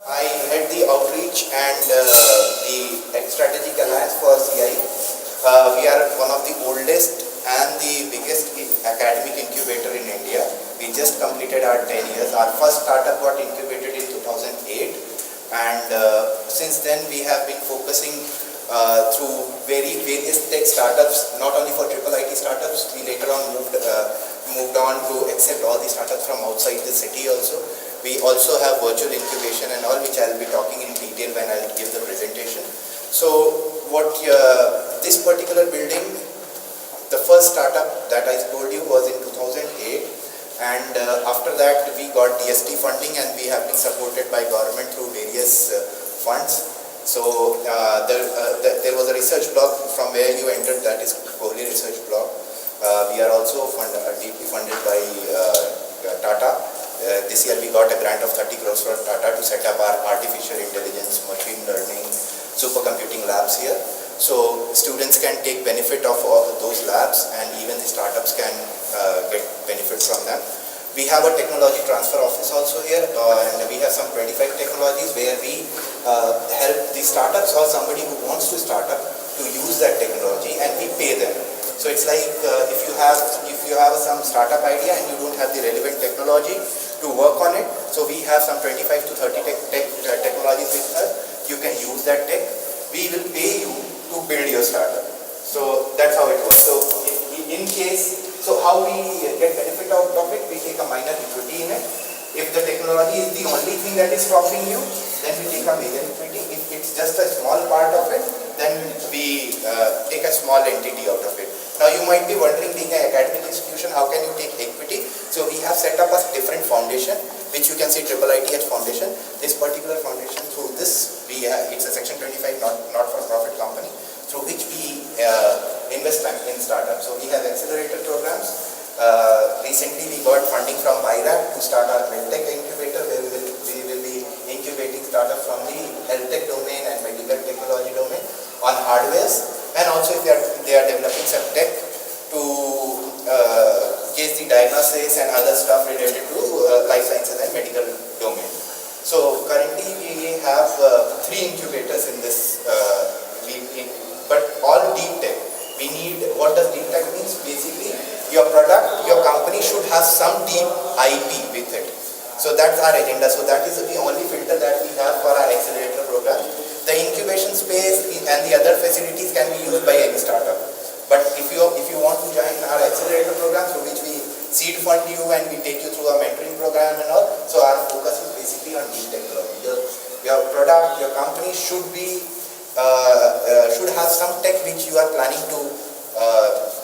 I head the outreach and the strategic alliance for CIE. We are one of the oldest and the biggest academic incubator in India. We just completed our 10 years. Our first startup got incubated in 2008, and since then we have been focusing through various tech startups, not only for IIIT startups. We later on moved on to accept all the startups from outside the city also. We also have virtual incubation and all, which I'll be talking in detail when I'll give the presentation. So this particular building, the first startup that I told you was in 2008, and after that we got DST funding, and we have been supported by government through various funds. So there was a research block from where you entered, that is Kohli research block. We are also deeply funded by Tata. This year we got a grant of 30 crores from Tata to set up our artificial intelligence, machine learning, supercomputing labs here. So students can take benefit of all those labs, and even the startups can get benefit from them. We have a technology transfer office also here, and we have some 25 technologies where we help the startups or somebody who wants to start up to use that technology, and we pay them. So it's like if you have some startup idea and you don't have the relevant technology to work on it, so we have some 25 to 30 technologies with us. You can use that tech. We will pay you to build your startup. So that's how it works. So in case, so how we get benefit out of it, we take a minor equity in it. If the technology is the only thing that is stopping you, then we take a major equity. If it's just a small part of it, then we take a small entity out of it. Now you might be wondering, being an academic institution, how can you take equity? So we have set up a different foundation, which you can see IIIT Foundation. This particular foundation, through this, it's a Section 25 not-for-profit company, through which we invest in startups. So we have accelerator programs. Recently we got funding from BIRAP to start our medtech incubator, where we will be incubating startups from the health tech domain and medical technology domain on hardwares, and also if they are developing some tech to gauge the diagnosis and other stuff related to life sciences and medical domain. So currently we have 3 incubators in this, but all deep tech. We need, what does deep tech means? Basically, your product, your company should have some deep IP with it. So that's our agenda. So that is the only filter that we have for our accelerator program. The incubation space and the other facilities can be used by any startup. But if you want to join our accelerator program, through which we seed fund you and we take you through a mentoring program and all, so our focus is basically on deep technology. Your product, your company should have some tech which you are planning to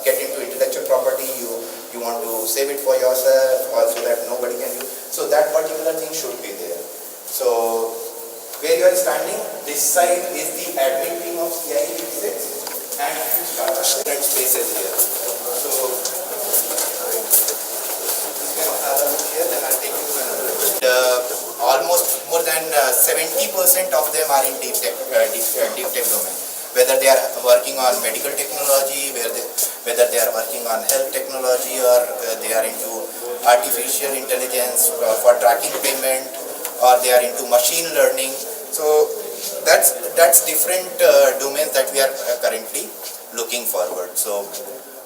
get into intellectual property. You want to save it for yourself, or so that nobody can use. So that particular thing should be there. So where you are standing, this side is the admin team of CIE-IIT, and you start different spaces here. So you can have a look here, then I'll take you to another. Almost more than 70% of them are in deep tech domain. Whether they are working on medical technology, whether they are working on health technology, or they are into artificial intelligence for tracking payment, or they are into machine learning. So that's different domains that we are currently looking forward. So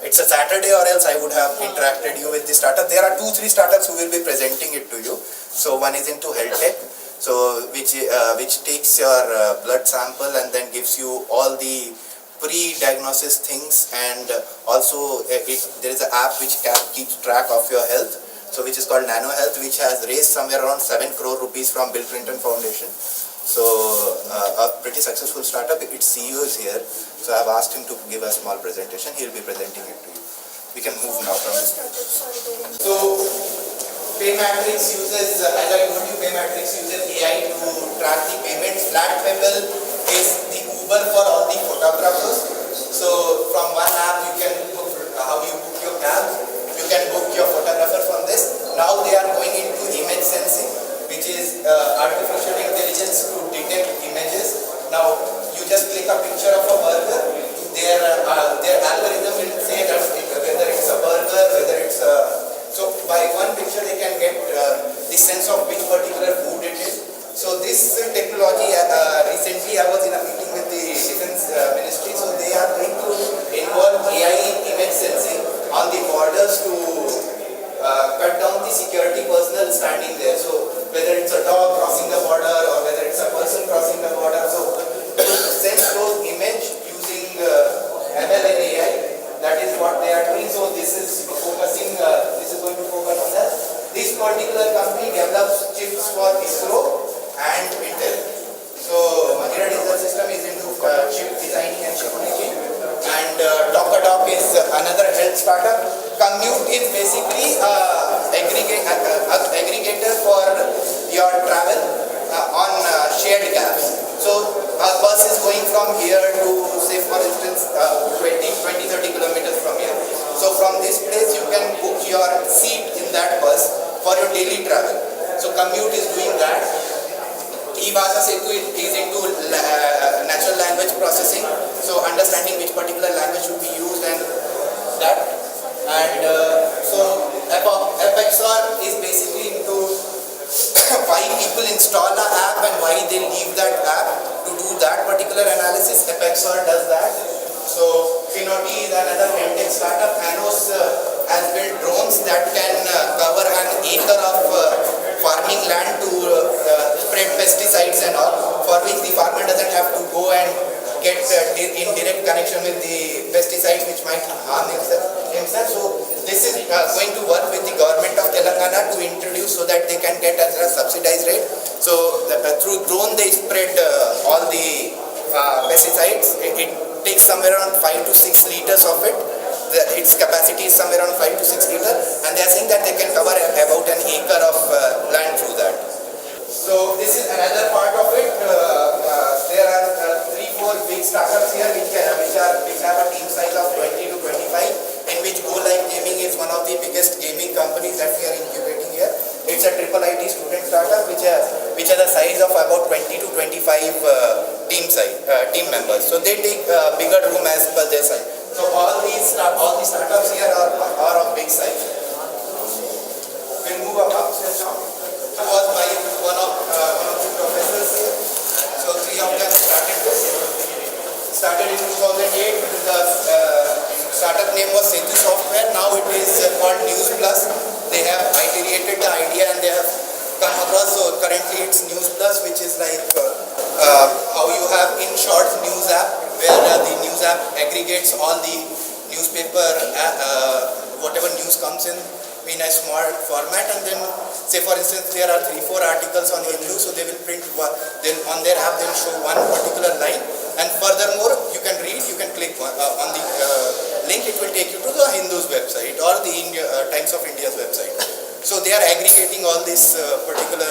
it's a Saturday, or else I would have interacted you with the startup. There are 2-3 startups who will be presenting it to you. So one is into health tech, so which takes your blood sample and then gives you all the pre-diagnosis things, and also there is an app which keeps track of your health. So which is called Nano Health, which has raised somewhere around 7 crore rupees from Bill Clinton Foundation. So a pretty successful startup. Its CEO is here, so I have asked him to give a small presentation. He will be presenting it to you. We can move now from this. So Paymatrix uses, as I told you, Paymatrix uses AI to track the payments. Flatpayable is the Uber for all the photographers. So from one app you can book how you book your cab. You can book your photographer from this. Now they are going into image sensing, which is artificial intelligence to detect images. Now you just click a picture of a burger. Their algorithm will say that whether it's a burger, whether it's a... So by one picture they can get the sense of which particular food it is. So this this technology, recently I was in a meeting with the Defense Ministry, so they are going to involve AI image sensing on the borders to cut down the security personnel standing there. So whether it's a dog crossing the border or whether it's a person crossing the border, so to sense those image using ML and AI, that is what they are doing. So this is focusing, this is going to focus on that. This particular company develops chips for ISRO and Intel. So Mahindra Digital System is into chip designing and chip making, and Doc is another health startup. Commute is basically aggregator for your travel on shared cabs. So a bus is going from here to, say for instance, 20-30 kilometers from here. So from this place you can book your seat in that bus for your daily travel. So commute is doing that. E-Bhasha Setu is into natural language processing, so understanding which particular language should be used and that. And so Epexor is basically into why people install an app and why they leave that app to do that particular analysis. Epexor does that. So Finoti is another MTech startup. Anos has built drones that can cover an acre of farming land to spread pesticides and all, for which the farmer doesn't have to go and get in direct connection with the pesticides which might harm himself. So this is going to work with the government of Telangana to introduce so that they can get at a subsidized rate. So through drone they spread all the pesticides. It takes somewhere around 5 to 6 liters of it. Its capacity is somewhere around 5 to 6 liters, and they are saying that they can cover about an acre of land through that. So this is another part of it. There are 3-4 big startups here which have a team size of 20 to 25, in which Go Live Gaming is one of the biggest gaming companies that we are incubating here. It's a IIIT student startup which has a size of about 20 to 25 team members. So they take bigger room as per their size. So all the startups here are of big size. We'll move upstairs now. Was by one of the professors here. So 3 of them started this. Started in 2008. The startup name was Setu Software. Now it is called News Plus. They have iterated the idea and they have come across. So currently it's News Plus, which is like how you have in short news app, where the news app aggregates all the newspaper, whatever news comes in a small format, and then say for instance there are 3-4 articles on Hindu, so they will print on their app, they will show one particular line, and furthermore you can read, you can click on the link, it will take you to the Hindu's website or the Times of India's website. So they are aggregating all this particular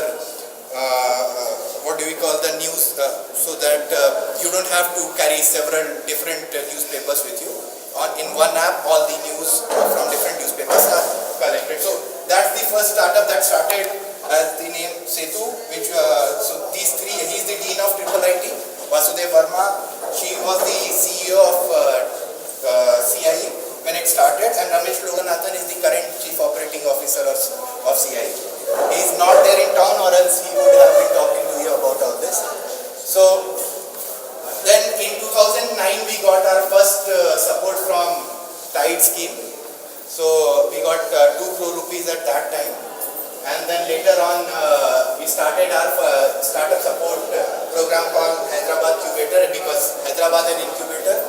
what do we call the news, so that you don't have to carry several different newspapers with you. In one app, all the news from different newspapers are collected. So that's the first startup that started as the name Setu, which so these 3, he's the dean of IIIT. Vasudev Verma, she was the CEO of CIE when it started, and Ramesh Loganathan is the current chief operating officer of CIE. He is not there in town, or else he would have been talking to you about all this. So then in 2009 we got our first support from Tide scheme. So we got 2 crore rupees at that time, and then later on we started our startup support program called Hyderabad Incubator, because Hyderabad is an incubator.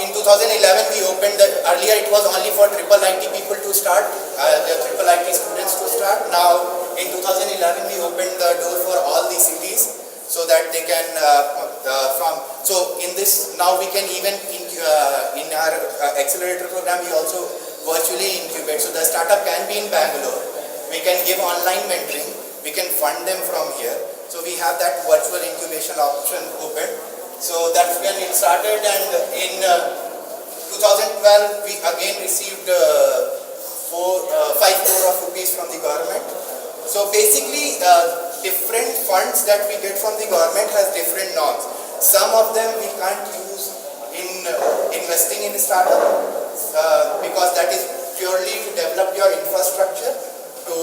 In 2011 we opened earlier it was only for IIIT people to start, the IIIT students to start. Now in 2011 we opened the door for all the cities, so that they can so in this now we can even in our accelerator program we also virtually incubate. So the startup can be in Bangalore, we can give online mentoring, we can fund them from here. So we have that virtual incubation option open. So that's when it started, and in 2012 we again received 5 crore of rupees from the government. So basically different funds that we get from the government has different norms. Some of them we can't use in investing in a startup because that is purely to develop your infrastructure to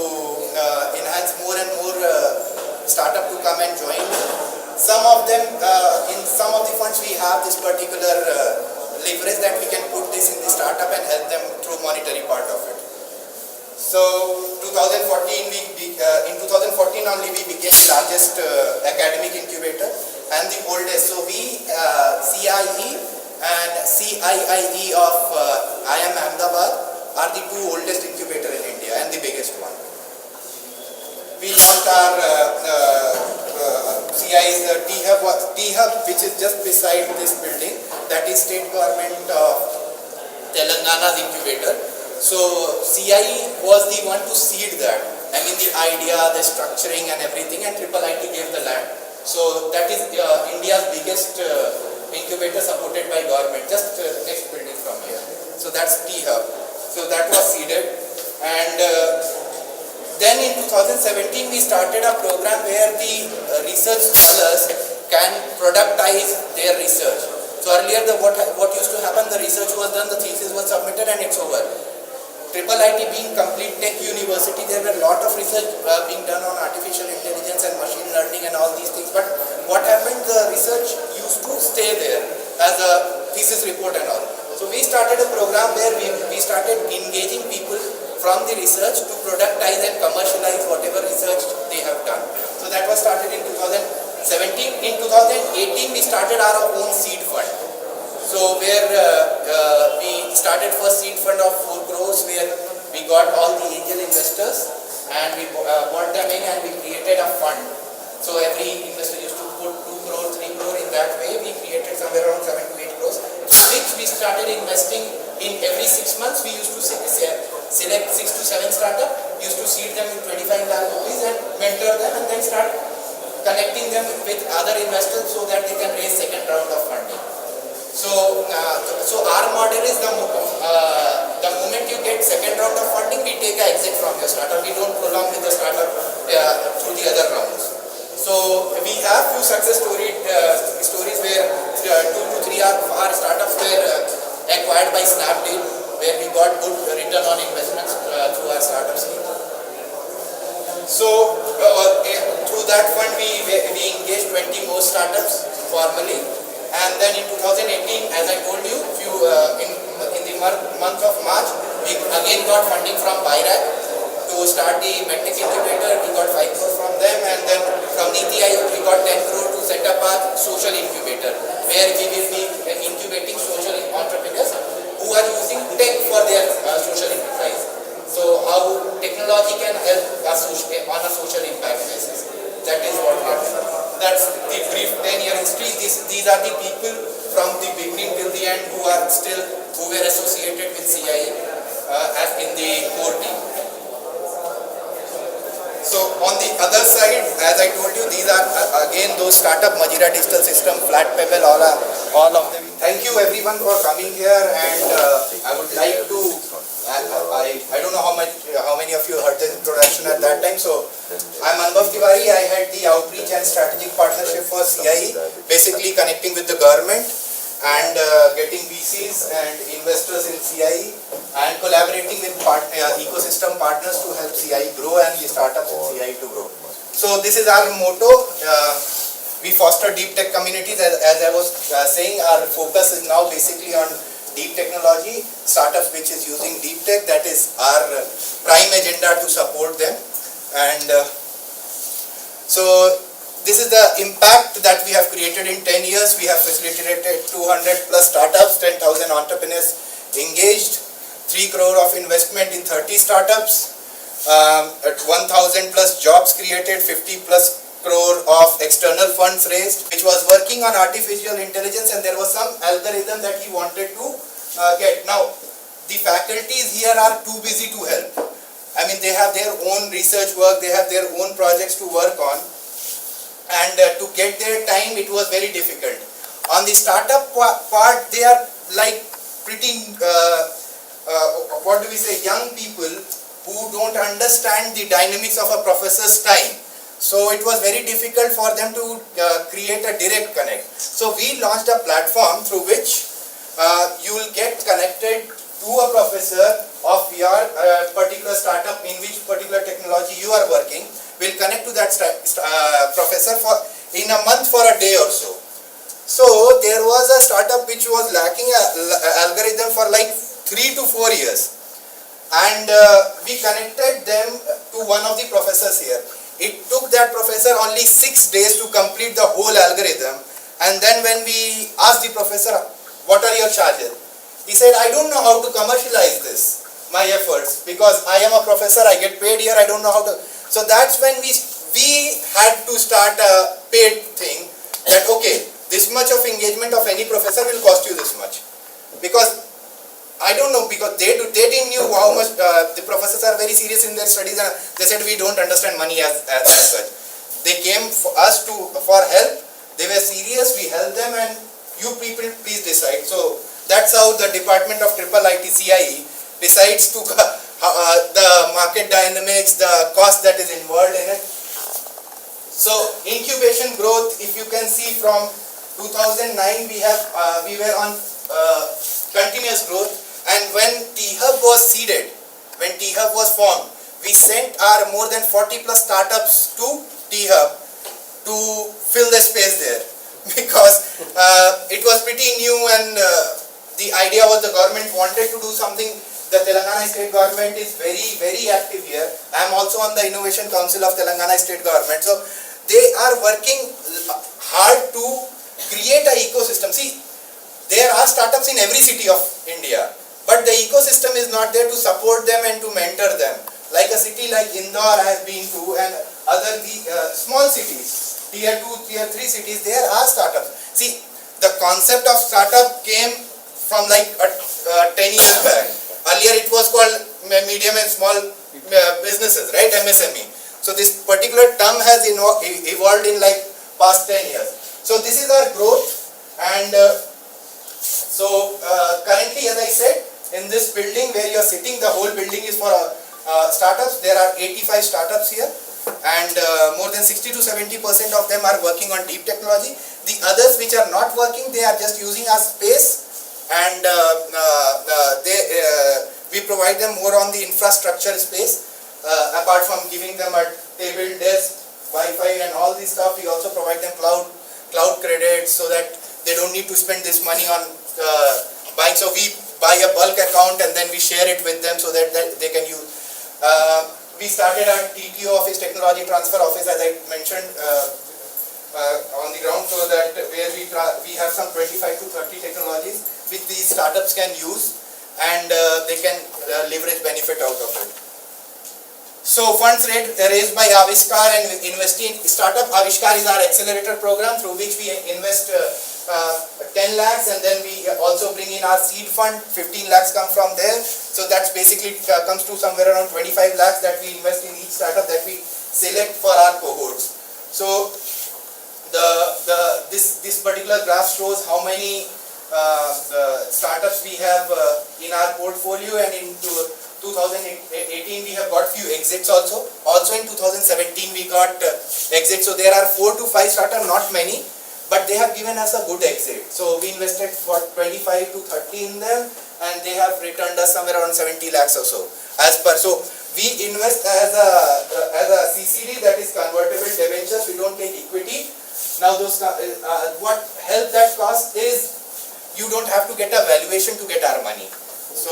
enhance more and more startup to come and some of them, in some of the funds we have this particular leverage that we can put this in the startup and help them through monetary part of it. So 2014 only we became the largest academic incubator and the oldest. So we CIE and CIIE of IIM Ahmedabad are the two oldest incubator in India and the biggest one. We launched our CIE-IIT Hyd, which is just beside this building. That is state government of Telangana's incubator. So CIE was the one to seed that. I mean the idea, the structuring and everything, and IIIT gave the land. So that is India's biggest incubator supported by government, just next building from here. So that's T-Hub. So that was seeded, and then in 2017 we started a program where the research scholars can productize their research. So earlier what used to happen, the research was done, the thesis was submitted and it's over. IIIT being complete tech university, there were a lot of research being done on artificial intelligence and machine learning and all these things, but what happened, the research used to stay there as a thesis report and all. So we started a program where we started engaging people from the research to productize and commercialize whatever research they have done. So that was started in 2017. In 2018 we started our own seed fund. So where we started first seed fund of 4 crores where we got all the angel investors and we brought them in and we created a fund. So every investor used to put 2 crore, 3 crore in that way. We created somewhere around 7 to 8 crores, which we started investing in every 6 months. We used to select 6 to 7 startups, used to seed them with 25 lakh rupees and mentor them and then start connecting them with other investors so that they can raise second round of funding. So our model is the moment you get second round of funding, we take an exit from your startup. We don't prolong with the startup through the other rounds. So we have few success stories where 2 to 3 of our startups were acquired by Snapdeal, where we got good return on investments through our startup scheme. So through that fund we engaged 20 more startups formally, and then in 2018, as I told you, in the month of March, we again got funding from BIRAC to start the medtech incubator. We got 5 crore from them, and then from NITI Aayog we got 10 crore to set up our social incubator, where we will be incubating social entrepreneurs who are using tech for their social enterprise. So how technology can help us on a social impact basis. That is what we are doing. That's the brief 10-year history. These are the people from the beginning till the end who were associated with CIE as in the core team. So on the other side, as I told you, these are again those startup Majira Digital System, Flat Pebble, all of them. Thank you everyone for coming here, and I would like to. I don't know how many of you heard the introduction at that time. So I'm Anubhav Tiwari. I had the outreach and strategic partnership for CIE, basically connecting with the government and getting VCs and investors in CIE and collaborating with ecosystem partners to help CIE grow and the startups in CIE to grow. So this is our motto. We foster deep tech communities. As I was saying, our focus is now basically on deep technology, startups which is using deep tech. That is our prime agenda to support them. And so this is the impact that we have created in 10 years. We have facilitated 200 plus startups, 10,000 entrepreneurs engaged, 3 crore of investment in 30 startups, 1,000 plus jobs created, 50 plus crore of external funds raised, which was working on artificial intelligence, and there was some algorithm that he wanted to get. Now, the faculties here are too busy to help. I mean, they have their own research work, they have their own projects to work on, and to get their time, it was very difficult. On the startup part, they are like pretty, young people who don't understand the dynamics of a professor's time. So it was very difficult for them to create a direct connect. So we launched a platform through which you will get connected to a professor of your particular startup in which particular technology you are working. Will connect to that professor for in a month for a day or so. So there was a startup which was lacking a algorithm for like 3 to 4 years, and we connected them to one of the professors here. It took that professor only 6 days to complete the whole algorithm, and then when we asked the professor, what are your charges? He said, I don't know how to commercialize this, my efforts, because I am a professor, I get paid here, I don't know how to. So that's when we had to start a paid thing, that okay, this much of engagement of any professor will cost you this much. Because I don't know, because they didn't knew how much, the professors are very serious in their studies, and they said we don't understand money as such. They came for us for help, they were serious, we helped them, and you people please decide. So that's how the Department of IIIT CIE decides to the market dynamics, the cost that is involved in it. So incubation growth, if you can see from 2009 we were on continuous growth, and when T-Hub was seeded, when T-Hub was formed, we sent our more than 40 plus startups to T-Hub to fill the space there, because it was pretty new, and the idea was the government wanted to do something. The Telangana state government is very active here. I am also on the Innovation Council of Telangana state government. So they are working hard to create an ecosystem. See, there are startups in every city of India, but the ecosystem is not there to support them and to mentor them. Like a city like Indore I have been to, and other small cities, tier 2, tier 3 cities, there are startups. See, the concept of startup came from like 10 years back. Earlier it was called medium and small businesses, right? MSME. So this particular term has evolved in like past 10 years. So this is our growth, and currently, as I said, in this building where you are sitting, the whole building is for startups. There are 85 startups here, and more than 60 to 70% of them are working on deep technology. The others which are not working, they are just using our space, and we provide them more on the infrastructure space. Apart from giving them a table, desk, Wi-Fi and all this stuff, we also provide them cloud credits, so that they don't need to spend this money on buying. So we buy a bulk account and then we share it with them, so that they can use. We started our TTO office, Technology Transfer Office, as I mentioned, on the ground floor, that where we have some 25 to 30 technologies which these startups can use, and they can leverage benefit out of it. So funds raised by Aavishkar and investing in startup. Aavishkar is our accelerator program through which we invest 10 lakhs, and then we also bring in our seed fund. 15 lakhs come from there. So that's basically comes to somewhere around 25 lakhs that we invest in each startup that we select for our cohorts. So this particular graph shows how many startups we have in our portfolio, and in 2018 we have got few exits also. Also in 2017 we got exits. So there are 4 to 5 startups, not many, but they have given us a good exit. So we invested for 25 to 30 in them, and they have returned us somewhere around 70 lakhs or so. As per, so we invest as a CCD, that is convertible debentures. We don't take equity. Now those what help that cost is, you don't have to get a valuation to get our money. So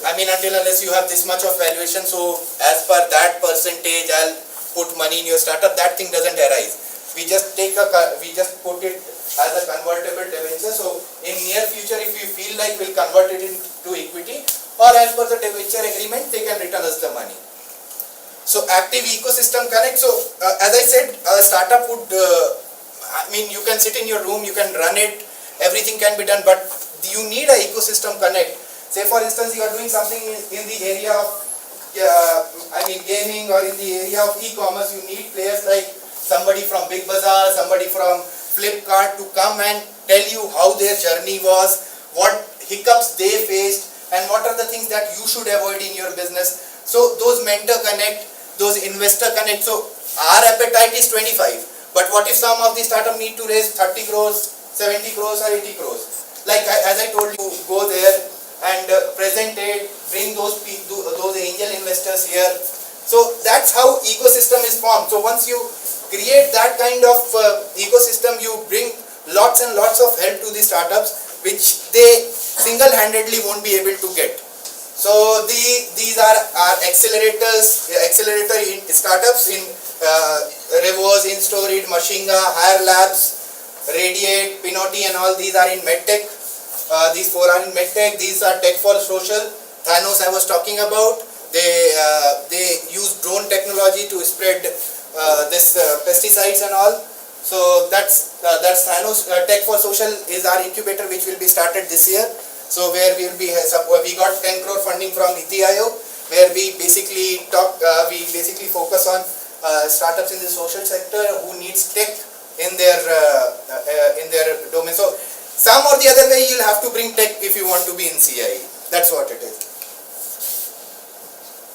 I mean, unless you have this much of valuation, so as per that percentage I'll put money in your startup, that thing doesn't arise. We just put it as a convertible debenture. So in near future, if we feel like we'll convert it into equity, or as per the debenture agreement, they can return us the money. So active ecosystem connect. So as I said, a startup would I mean, you can sit in your room, you can run it, everything can be done, but you need an ecosystem connect. Say for instance, you are doing something in the area of gaming, or in the area of e-commerce. You need players like somebody from Big Bazaar, somebody from Flipkart to come and tell you how their journey was, what hiccups they faced, and what are the things that you should avoid in your business. So those mentor connect, those investor connect. So our appetite is 25. But what if some of the startup need to raise 30 crores, 70 crores or 80 crores? Like as I told you, go there and present it, bring those angel investors here. So that's how ecosystem is formed. So once you create that kind of ecosystem, you bring lots and lots of help to the startups which they single-handedly won't be able to get. So these are our accelerator in startups in Revos, InStorid, Machinga, Hire Labs, Radiate, Pinoti, and all these are in medtech. These four are in medtech. These are tech for social. Thanos I was talking about. They use drone technology to spread this pesticides and all. So that's Thanos. Tech for social is our incubator which will be started this year. So where we will be, we got 10 crore funding from NITI Aayog, where we basically focus on startups in the social sector who needs tech in their domain. So some or the other way you'll have to bring tech if you want to be in CIE. That's what it is.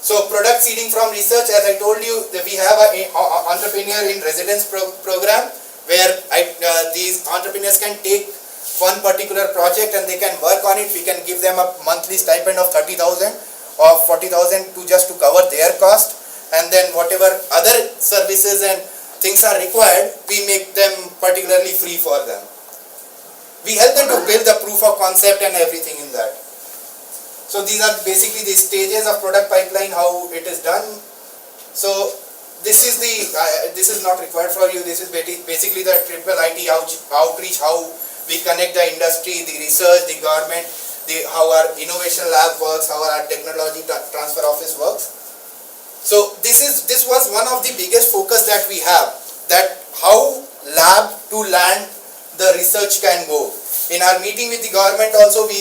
So product seeding from research, as I told you, we have an entrepreneur in residence program where these entrepreneurs can take one particular project and they can work on it. We can give them a monthly stipend of 30,000 or 40,000 just to cover their cost, and then whatever other services and things are required, we make them particularly free for them. We help them to build the proof of concept and everything in that. So these are basically the stages of product pipeline, how it is done. So this is not required for you. This is basically the IIIT outreach, how we connect the industry, the research, the government, how our innovation lab works, how our technology transfer office works. So this was one of the biggest focus that we have, that how lab to land the research can go. In our meeting with the government also, we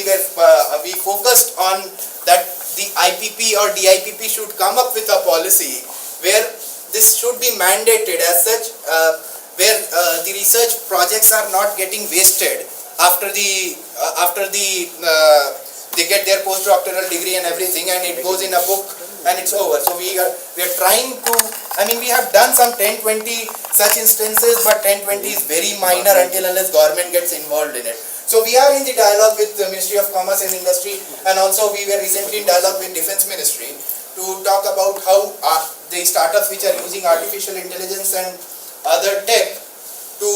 focused on that the IPP or DIPP should come up with a policy where this should be mandated as such, where the research projects are not getting wasted after they get their postdoctoral degree and everything, and it goes in a book and it's over. So we are trying to, we have done some 10-20 such instances, but 10-20 is very minor until unless government gets involved in it. So we are in the dialogue with the Ministry of Commerce and Industry, and also we were recently in dialogue with Defense Ministry to talk about how the startups which are using artificial intelligence and other tech to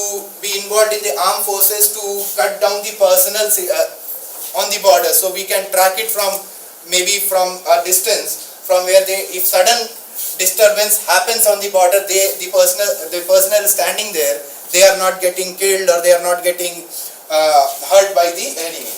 be involved in the armed forces to cut down the personnel on the border, so we can track it from maybe from a distance, from where if sudden disturbance happens on the border, the personnel standing there, they are not getting killed or they are not getting hurt by the enemy.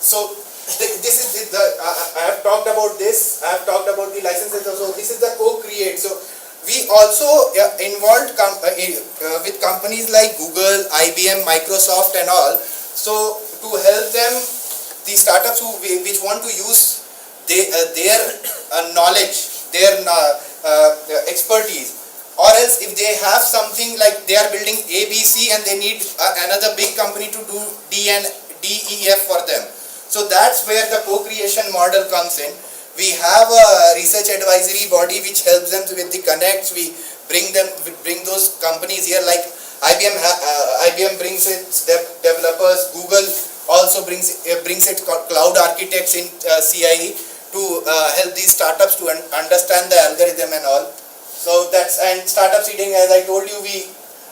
So this is I have talked about this. I have talked about the licenses. So this is the co-create. So we also involved with companies like Google, IBM, Microsoft and all. So to help them, the startups which want to use their knowledge, their expertise, or else if they have something like they are building ABC and they need another big company to do D and DEF for them. So that's where the co-creation model comes in. We have a research advisory body which helps them with the connects. We bring those companies here, like IBM brings its developers. Google also brings its cloud architects in CIE to help these startups to understand the algorithm and all. So and startup seeding, as I told you,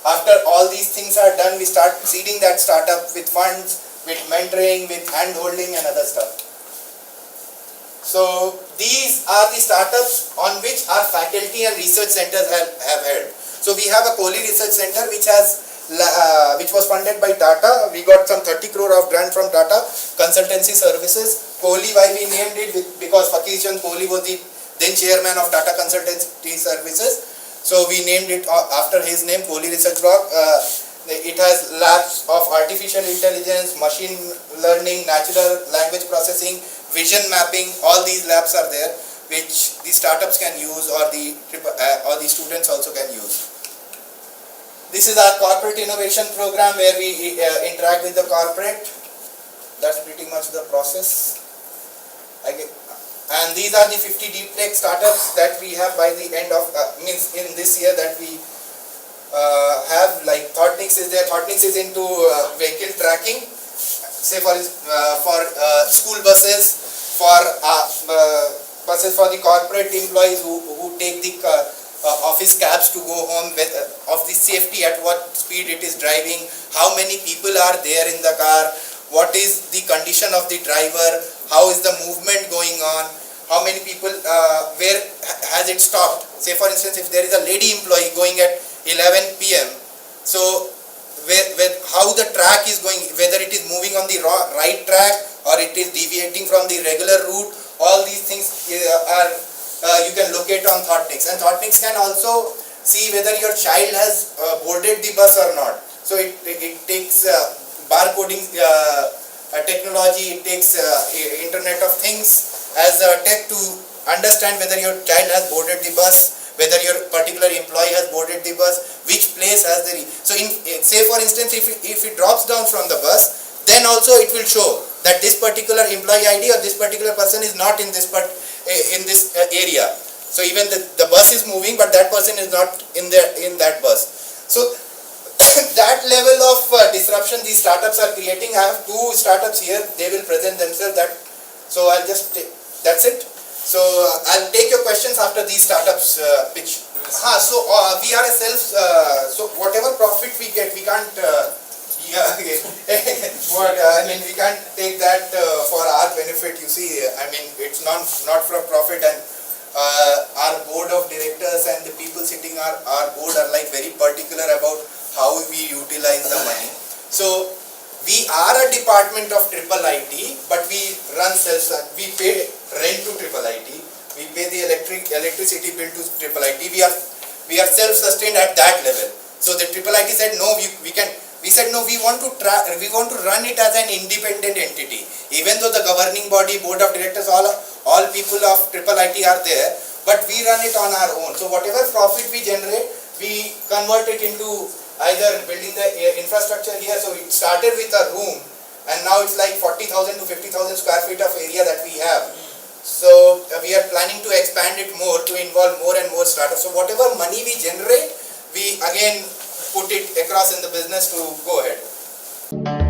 after all these things are done, we start seeding that startup with funds, with mentoring, with hand holding and other stuff. So these are the startups on which our faculty and research centers have held. So we have a Kohli Research Center which was funded by Tata. We got some 30 crore of grant from Tata Consultancy Services. Kohli, why we named it? Because Fakir Chand Kohli was the then chairman of Tata Consultancy Services. So we named it after his name, Kohli Research Block. It has labs of artificial intelligence, machine learning, natural language processing, vision mapping. All these labs are there, which the startups can use or the students also can use. This is our corporate innovation program where we interact with the corporate. That's pretty much the process. And these are the 50 deep tech startups that we have by the end of, in this year that we have, like ThoughtNix is there. ThoughtNix is into vehicle tracking, say for school buses, for buses for the corporate employees who take the office cabs to go home, with, of the safety, at what speed it is driving, how many people are there in the car, what is the condition of the driver, how is the movement going on, how many people, where has it stopped. Say for instance, if there is a lady employee going at 11 p.m. so how the track is going, whether it is moving on the right track or it is deviating from the regular route, all these things are you can locate on ThoughtNix. And ThoughtNix can also see whether your child has boarded the bus or not. So it takes barcoding technology, it takes Internet of Things as a tech to understand whether your child has boarded the bus, whether your particular employee has boarded the bus, which place has the... So say for instance, if it drops down from the bus, then also it will show that this particular employee ID or this particular person is not in this area. So even the bus is moving, but that person is not in that bus. So that level of disruption these startups are creating. I have two startups here. They will present themselves. So I'll just that's it. So I'll take your questions after these startups pitch. So we are a so whatever profit we get, we can't. We can't take that for our benefit. You see, I mean, it's not for profit, and our board of directors and the people sitting our board are like very particular about how we utilize the money. So we are a department of IIIT, but we run we pay rent to IIIT, we pay the electricity bill to IIIT. We are self-sustained at that level. So the IIIT said no, we said no, we want to run it as an independent entity. Even though the governing body, board of directors, all people of IIIT are there, but we run it on our own. So whatever profit we generate, we convert it into either building the infrastructure here. So it started with a room, and now it's like 40,000 to 50,000 square feet of area that we have. So we are planning to expand it more, to involve more and more startups. So whatever money we generate, we again put it across in the business to go ahead.